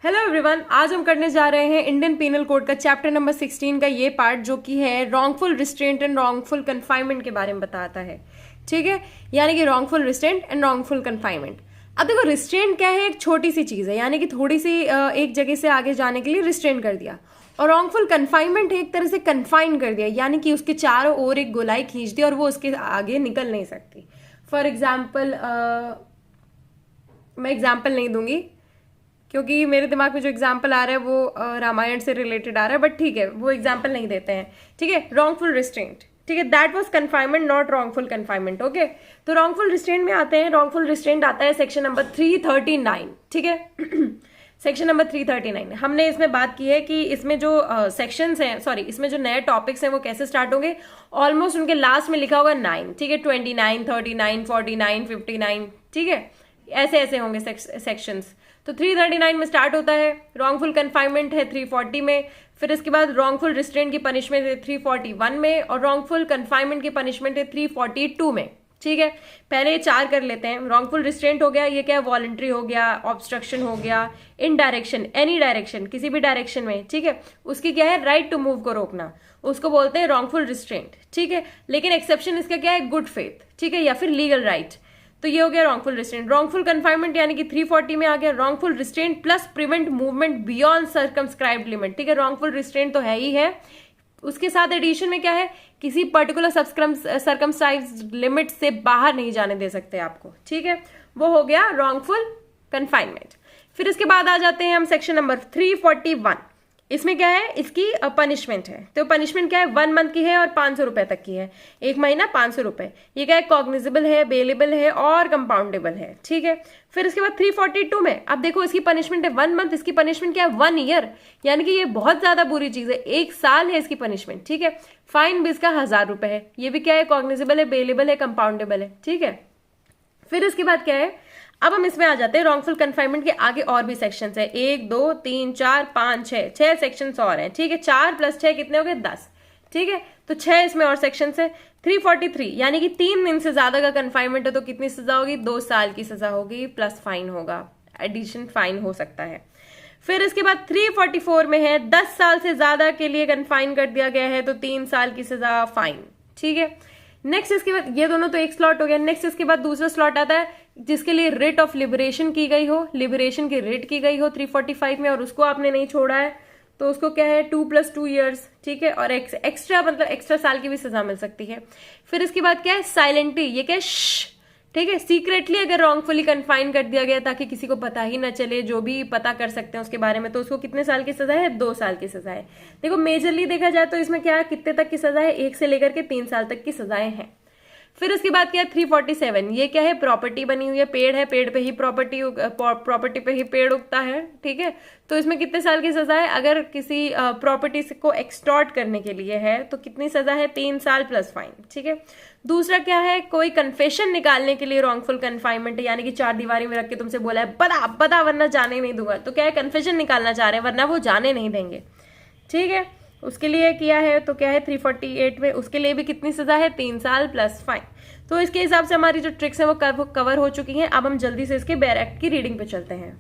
Hello everyone, आज हम करने जा रहे हैं इंडियन पीनल कोड का चैप्टर नंबर 16 का ये पार्ट जो कि है wrongful restraint and wrongful confinement के बारे में बताता है। ठीक है, यानी कि wrongful restraint and wrongful confinement. अब देखो, रिस्ट्रेंट क्या है? एक छोटी सी चीज है, यानी कि थोड़ी सी एक जगह से आगे जाने के लिए रिस्ट्रेंट कर दिया। और रॉन्गफुल कन्फाइनमेंट एक तरह से कन्फाइन कर दिया, यानी कि उसके चारों ओर एक गोलाई खींच दी और वो उसके आगे निकल नहीं सकती। फॉर एग्जाम्पल, मैं एग्जाम्पल नहीं दूंगी क्योंकि मेरे दिमाग में जो एग्जाम्पल आ रहा है वो रामायण से रिलेटेड आ रहा है, बट ठीक है, वो एग्जाम्पल नहीं देते हैं। ठीक है, रॉन्गफुल रिस्ट्रेंट, ठीक है, that was confinement not wrongful confinement. Okay, तो रॉन्गफुल रिस्ट्रेंट में आते हैं। रॉन्गफुल रिस्ट्रेंट आता है सेक्शन नंबर 339। ठीक है सेक्शन नंबर 339 हमने इसमें बात की है कि इसमें जो सेक्शंस हैं, सॉरी, इसमें जो नए टॉपिक्स हैं वो कैसे स्टार्ट होंगे। ऑलमोस्ट उनके लास्ट में लिखा होगा 9। ठीक है, 29, 39, 49, 59। ठीक है, ऐसे ऐसे होंगे सेक्शंस। तो 339 में स्टार्ट होता है। रॉन्गफुल कन्फाइनमेंट है 340 में, फिर इसके बाद रॉन्गफुल रिस्ट्रेंट की पनिशमेंट है 341 में, और रॉन्गफुल कन्फाइनमेंट की पनिशमेंट है 342 में। ठीक है, पहले ये चार कर लेते हैं। रॉन्गफुल रिस्ट्रेंट हो गया, ये क्या है? वॉलंटरी हो गया, ऑब्स्ट्रक्शन हो गया, इन डायरेक्शन, एनी डायरेक्शन, किसी भी डायरेक्शन में। ठीक है, उसकी क्या है? राइट टू मूव को रोकना, उसको बोलते हैं रॉन्गफुल रिस्ट्रेंट। ठीक है, लेकिन एक्सेप्शन इसका क्या है? गुड फेथ, ठीक है, या फिर लीगल राइट। तो ये हो गया रॉन्गफुल रिस्ट्रेंट। रॉन्गफुल कन्फाइनमेंट यानी कि 340 में आ गया wrongful restraint plus prevent movement beyond circumscribed limit. ठीक है, रॉन्गफुल रिस्ट्रेंट तो है ही है, उसके साथ एडिशन में क्या है? किसी पर्टिकुलर सर्कमस्क्राइब्ड लिमिट से बाहर नहीं जाने दे सकते आपको। ठीक है, वो हो गया रॉन्गफुल कन्फाइनमेंट। फिर इसके बाद आ जाते हैं हम सेक्शन नंबर 341। इसमें क्या है? इसकी पनिशमेंट है। तो पनिशमेंट क्या है? 1 मंथ की है और 500 रुपए तक की है। 1 महीना 500 रुपए। ये क्या है? कॉग्निजेबल है, बेलेबल है और कंपाउंडेबल है। ठीक है, फिर इसके बाद 342 में अब देखो, इसकी पनिशमेंट है 1 मंथ, इसकी पनिशमेंट क्या है? 1 ईयर, यानी कि ये बहुत ज्यादा बुरी चीज है। 1 साल है इसकी पनिशमेंट। ठीक है, फाइन भी इसका 1000 रुपए है। ये भी क्या है? कॉग्निजेबल है, बेलेबल है, कंपाउंडेबल है। ठीक है, फिर इसके बाद क्या है? अब हम इसमें आ जाते हैं रॉन्गफुल कन्फाइनमेंट के आगे और भी सेक्शंस है। 1, 2, 3, 4, 5, 6 सेक्शंस और हैं। ठीक है, 4 + 6 कितने हो गए? 10। ठीक है, तो 6 इसमें और सेक्शंस है। 343 यानी कि 3 दिन से ज्यादा का कन्फाइनमेंट है तो कितनी सजा होगी? 2 साल की सजा होगी प्लस फाइन होगा, एडिशन फाइन हो सकता है। फिर इसके बाद 344 में है 10 साल से ज्यादा के लिए कन्फाइन कर दिया गया है तो 3 साल की सजा, फाइन। ठीक है, नेक्स्ट इसके बाद ये दोनों तो एक स्लॉट हो गया। नेक्स्ट इसके बाद दूसरा स्लॉट आता है जिसके लिए रिट ऑफ लिबरेशन की गई हो, लिबरेशन की रिट की गई हो 345 में, और उसको आपने नहीं छोड़ा है तो उसको क्या है? 2 + 2 ईयर्स। ठीक है, और एक्स्ट्रा मतलब एक्स्ट्रा साल की भी सजा मिल सकती है। फिर इसके बाद क्या है? साइलेंटली, ये क्या है? ठीक है, सीक्रेटली अगर रॉन्गफुली कन्फाइन कर दिया गया ताकि किसी को पता ही ना चले, जो भी पता कर सकते हैं उसके बारे में, तो उसको कितने साल की सजा है? 2 साल की सजा है। देखो, मेजरली देखा जाए तो इसमें क्या है? कितने तक की सजा है? 1 से लेकर के 3 साल तक की सजाएं हैं। फिर उसके बाद क्या है? 347, ये क्या है? प्रॉपर्टी बनी हुई है, पेड़ है, पेड़ पे ही प्रॉपर्टी पे ही पेड़ उगता है। ठीक है, तो इसमें कितने साल की सजा है? अगर किसी प्रॉपर्टी को एक्सटॉर्ट करने के लिए है तो कितनी सजा है? 3 साल प्लस फाइन। ठीक है, दूसरा क्या है? कोई कन्फेशन निकालने के लिए रॉन्गफुल कन्फाइनमेंट है, यानी कि 4 दीवारी में रख के तुमसे बोला है बता बता वरना जाने नहीं दूंगा, तो क्या है? कन्फेशन निकालना चाह रहे हैं वरना वो जाने नहीं देंगे। ठीक है, उसके लिए किया है तो क्या है? 348 में उसके लिए भी कितनी सजा है? 3 साल प्लस फाइन। तो इसके हिसाब से हमारी जो ट्रिक्स है वो कवर हो चुकी हैं। अब हम जल्दी से इसके बेयर एक्ट की रीडिंग पे चलते हैं।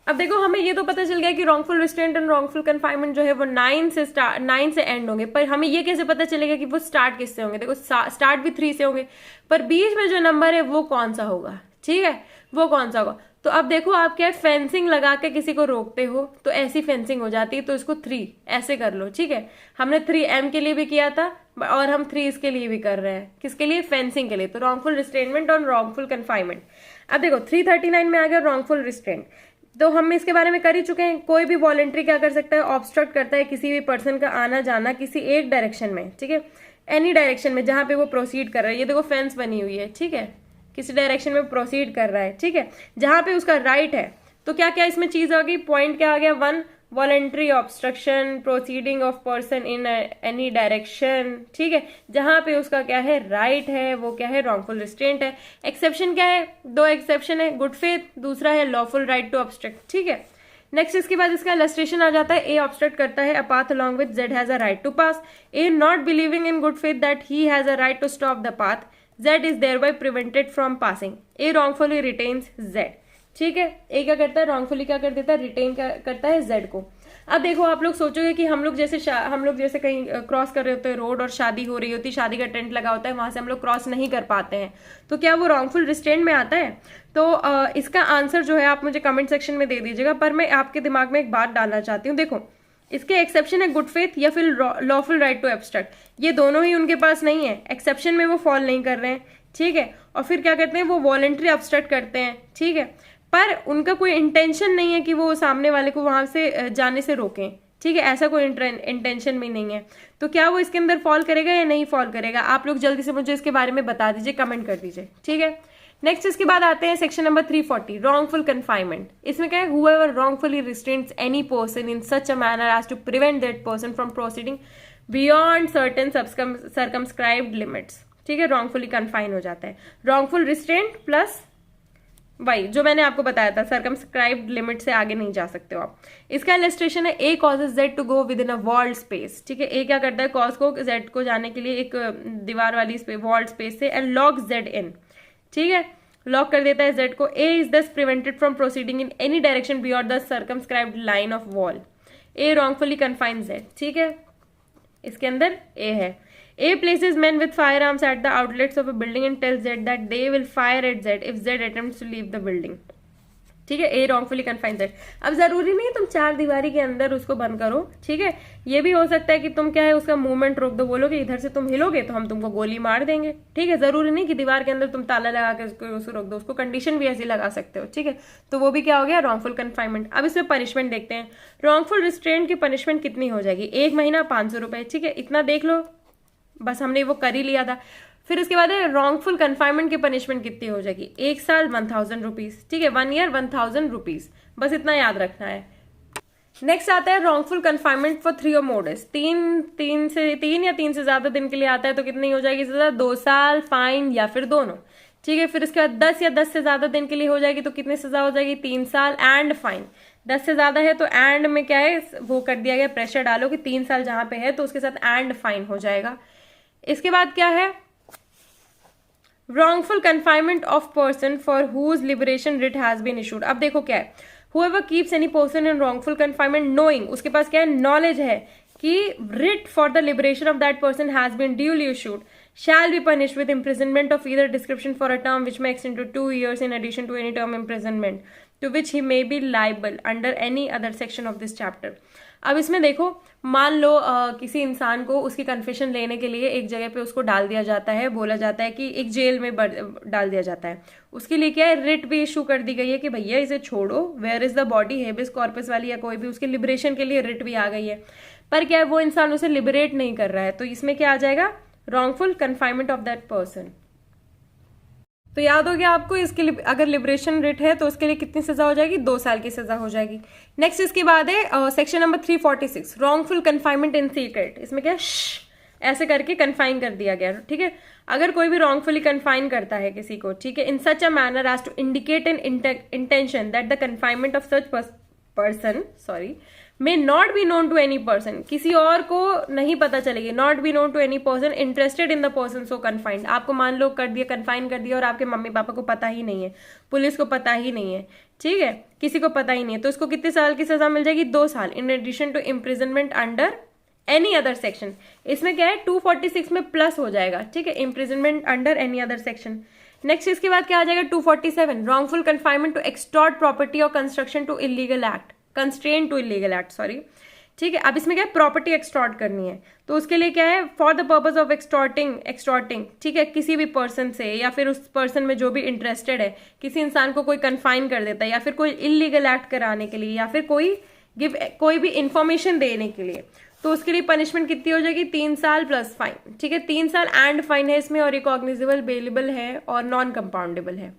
अब देखो, हमें ये तो पता चल गया कि wrongful restraint and wrongful confinement जो है वो 9 से एंड होंगे, पर हमें ये कैसे पता चलेगा कि वो स्टार्ट किससे होंगे? देखो, स्टार्ट भी 3 से होंगे, पर बीच में जो नंबर है वो कौन सा होगा? ठीक है, वो कौन सा होगा? तो अब देखो, आप क्या फेंसिंग लगा के किसी को रोकते हो तो ऐसी फेंसिंग हो जाती है, तो इसको 3 ऐसे कर लो। ठीक है, हमने 3M के लिए भी किया था और हम 3 इसके लिए भी कर रहे हैं। किसके लिए? फेंसिंग के लिए। तो रॉन्गफुल रिस्ट्रेनमेंट और रॉन्गफुल कन्फाइनमेंट। अब देखो, 339 में आ गया रॉन्गफुल रिस्ट्रेंट, तो हम इसके बारे में कर ही चुके हैं। कोई भी वॉलंटरी क्या कर सकता है? ऑब्स्ट्रक्ट करता है किसी भी पर्सन का आना जाना किसी एक डायरेक्शन में। ठीक है, एनी डायरेक्शन में जहां पे वो प्रोसीड कर रहा है। ये देखो, फेंस बनी हुई है। ठीक है, किसी डायरेक्शन में प्रोसीड कर रहा है। ठीक है, जहां पे उसका राइट है। तो क्या क्या इसमें चीज आ गई? पॉइंट क्या आ गया? 1, voluntary obstruction, proceeding of person in any direction. ठीक है, जहां पे उसका क्या है? राइट है, वो क्या है? रॉन्गफुल रिस्ट्रेंट है। एक्सेप्शन क्या है? 2 एक्सेप्शन है, गुड फेथ, दूसरा है लॉफुल राइट टू ऑब्स्ट्रक्ट। ठीक है, नेक्स्ट इसके बाद इसका इलस्ट्रेशन आ जाता है। ए ऑब्स्ट्रक्ट करता है a path along with Z has a right to pass. A not believing in good faith that he has a right to stop the path, Z is thereby prevented from passing. A wrongfully retains Z. ठीक है। ए क्या करता है, wrongfully क्या कर देता है, retain करता है जेड को। अब देखो आप लोग सोचोगे कि हम लोग जैसे कहीं क्रॉस कर रहे होते हैं रोड और शादी हो रही होती, शादी का टेंट लगा होता है, वहां से हम लोग क्रॉस नहीं कर पाते हैं, तो क्या वो रॉन्गफुल रिस्ट्रेंट में आता है? तो इसका आंसर जो है आप मुझे कमेंट सेक्शन में दे दीजिएगा, पर मैं आपके दिमाग में एक बात डालना चाहती हूँ। देखो इसके एक्सेप्शन है गुड फेथ या फिर लॉफुल राइट टू एब्स्ट्रैक्ट, ये दोनों ही उनके पास नहीं है। एक्सेप्शन में वो फॉल नहीं कर रहे हैं, ठीक है, और फिर क्या करते हैं, वो वॉलंटरी एब्स्ट्रैक्ट करते हैं, ठीक है, पर उनका कोई इंटेंशन नहीं है कि वो सामने वाले को वहां से जाने से रोकें, ठीक है, ऐसा कोई इंटेंशन भी नहीं है। तो क्या वो इसके अंदर फॉल करेगा या नहीं फॉल करेगा, आप लोग जल्दी से मुझे इसके बारे में बता दीजिए, कमेंट कर दीजिए, ठीक है। नेक्स्ट इसके बाद आते हैं सेक्शन नंबर 340, रॉन्गफुल कन्फाइनमेंट। इसमें क्या है, whoever wrongfully restrains any person in such a manner as to prevent that person from proceeding beyond certain circumscribed limits, ठीक है, रॉन्गफुली कन्फाइन हो जाता है। रॉन्गफुल रिस्ट्रेंट प्लस वही जो मैंने आपको बताया था, सर्कमस्क्राइब्ड लिमिट से आगे नहीं जा सकते हो आप। इसका इलस्ट्रेशन है, A causes Z to go within a walled space, ठीक है, ए क्या करता है, कॉज को जेड को जाने के लिए एक दीवार वाली वॉल्ड स्पेस से, एंड लॉक जेड इन, ठीक है, लॉक कर देता है जेड को। ए इज दस prevented from proceeding in any direction beyond the circumscribed line of wall. A wrongfully confine Z, ठीक है, इसके अंदर ए है। A places men with firearms at the outlets of a building and tells Z that they will fire at Z if Z attempts to leave the building, ठीक है, A wrongfully confines Z। अब जरूरी नहीं तुम चार दीवारी के अंदर उसको बंद करो, ठीक है, ये भी हो सकता है कि तुम क्या है उसका मूवमेंट रोक दो, बोलोगे इधर से तुम हिलोगे तो हम तुमको गोली मार देंगे, ठीक है, जरूरी नहीं कि दीवार के अंदर तुम ताला लगा के उसको रोक दो, उसको कंडीशन भी ऐसी लगा सकते हो, ठीक है, तो वो भी क्या हो गया, रॉन्गफुल कन्फाइनमेंट। अब इसमें पनिशमेंट देखते हैं, रॉन्गफुल रिस्ट्रेंट की पनिशमेंट कितनी हो जाएगी, 1 महीना 500 रुपए, ठीक है, इतना देख लो, बस हमने वो कर ही लिया था। फिर उसके बाद है रॉन्गफुल कन्फाइनमेंट की पनिशमेंट कितनी हो जाएगी, 1 साल 1000 रुपीज, ठीक है, 1 ईयर 1000 रुपीज, बस इतना याद रखना है। नेक्स्ट आता है रॉन्गफुल कन्फाइनमेंट फॉर 3 और मोर डेज, 3 या 3 से ज्यादा दिन के लिए आता है तो कितनी हो जाएगी सजा, 2 साल, फाइन या फिर दोनों, ठीक है। फिर उसके बाद 10 या 10 से ज्यादा दिन के लिए हो जाएगी तो कितनी सजा हो जाएगी, 3 साल एंड फाइन। 10 से ज्यादा है तो एंड में क्या है वो कर दिया गया, प्रेशर डालो कि 3 साल जहां पे है तो उसके साथ एंड फाइन हो जाएगा। इसके बाद क्या है, wrongful confinement of person for whose liberation writ has been issued। अब देखो क्या है, whoever keeps any person in wrongful confinement knowing, उसके पास क्या है, नॉलेज है कि writ for the liberation of that person has been duly issued shall be punished with imprisonment of either description for a term which may extend to 2 years in addition to any term imprisonment to which he may be liable under any other section of this chapter। अब इसमें देखो, मान लो किसी इंसान को उसकी confession लेने के लिए एक जगह पे उसको डाल दिया जाता है, बोला जाता है कि एक जेल में डाल दिया जाता है, उसके लिए क्या है, रिट भी इशू कर दी गई है कि भैया इसे छोड़ो, where is the body, habeas corpus वाली या कोई भी, उसके लिबरेशन के लिए रिट भी आ गई है, पर क्या है वो इंसान उसे लिबरेट नहीं कर रहा है, तो इसमें क्या आ जाएगा, wrongful confinement of that person. तो याद हो गया आपको, इसके लिए अगर लिबरेशन रिट है तो उसके लिए कितनी सजा हो जाएगी, 2 साल की सजा हो जाएगी। नेक्स्ट इसके बाद है सेक्शन नंबर 346, रॉन्गफुल कन्फाइनमेंट इन सीक्रेट। इसमें क्या ऐसे करके कन्फाइन कर दिया गया, ठीक है, अगर कोई भी रॉन्गफुली कन्फाइन करता है किसी को, ठीक है, in such a manner as to indicate an intention that the confinement of such person may not be known to any person, किसी और को नहीं पता चलेगी, not be known to any person interested in the person so confined. आपको मान लो कर दिया, कन्फाइन कर दिया और आपके मम्मी पापा को पता ही नहीं है, पुलिस को पता ही नहीं है, ठीक है, किसी को पता ही नहीं है, तो इसको कितने साल की सजा मिल जाएगी, 2 साल in addition to imprisonment under any other section. इसमें क्या है 246 में प्लस हो जाएगा, ठीक है, imprisonment under any other section. Next इसके बाद क्या आ जाएगा 247, wrongful confinement to extort property और construction to illegal act, constrain to illegal act, sorry, ठीक है। अब इसमें क्या है, प्रॉपर्टी एक्सटॉर्ट करनी है, तो उसके लिए क्या है, फॉर द पर्पज ऑफ एक्सटॉर्टिंग, ठीक है, किसी भी पर्सन से या फिर उस पर्सन में जो भी इंटरेस्टेड है, किसी इंसान को कोई कन्फाइन कर देता है या फिर कोई इलीगल एक्ट कराने के लिए या फिर कोई भी इंफॉर्मेशन देने के लिए, तो उसके लिए पनिशमेंट कितनी हो जाएगी, 3 साल प्लस फाइन, ठीक है, 3 साल एंड फाइन है इसमें, और रिकॉग्निजेबल, बेलेबल है और नॉन कंपाउंडेबल है।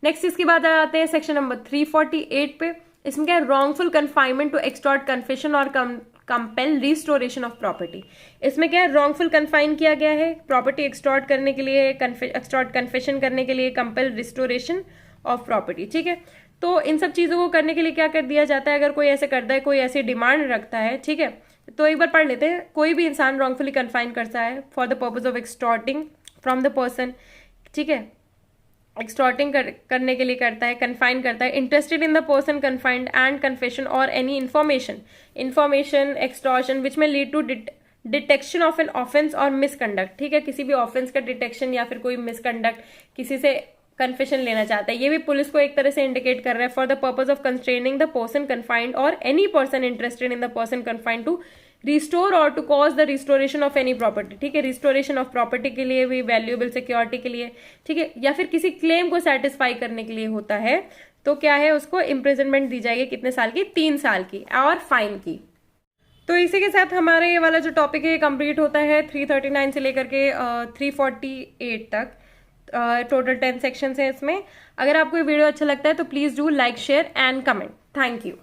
नेक्स्ट इसके बाद आ जाते हैं सेक्शन नंबर 348 पे। इसमें क्या है, wrongful confinement to extort confession और कंपेल रिस्टोरेशन ऑफ प्रॉपर्टी। इसमें क्या है, रॉन्गफुल कन्फाइन किया गया है प्रॉपर्टी एक्सटॉर्ट करने के लिए, एक्सटॉर्ट कन्फेशन करने के लिए, कंपेल रिस्टोरेशन ऑफ प्रॉपर्टी, ठीक है। तो इन सब चीजों को करने के लिए क्या कर दिया जाता है, अगर कोई ऐसे करता है, कोई ऐसी डिमांड रखता है, ठीक है, तो एक बार पढ़ लेते हैं। कोई भी इंसान रॉन्गफुली कन्फाइन करता है for the purpose of extorting from the person, ठीक है, एक्सटॉर्टिंग करने के लिए करता है, कन्फाइन करता है, interested in the person confined and confession or any information extortion which may lead to detection of an offence or misconduct. ठीक है, किसी भी ऑफेंस का डिटेक्शन या फिर कोई मिसकंडक्ट, किसी से कन्फेशन लेना चाहता है, ये भी पुलिस को एक तरह से इंडिकेट कर रहा है। For the purpose of constraining the person confined और any person interested in the person confined to restore और to cause the restoration of any property. ठीक है, रिस्टोरेशन ऑफ प्रॉपर्टी के लिए भी, वैल्यूएबल सिक्योरिटी के लिए, ठीक है, या फिर किसी क्लेम को सेटिस्फाई करने के लिए होता है, तो क्या है, उसको इम्प्रिजनमेंट दी जाएगी कितने साल की, 3 साल की, और फाइन की। तो इसी के साथ हमारे ये वाला जो टॉपिक है कंप्लीट होता है 339 से लेकर के 348 तक। टोटल 10 सेक्शंस है इसमें। अगर आपको ये वीडियो अच्छा लगता है तो please do like, share and comment. Thank you.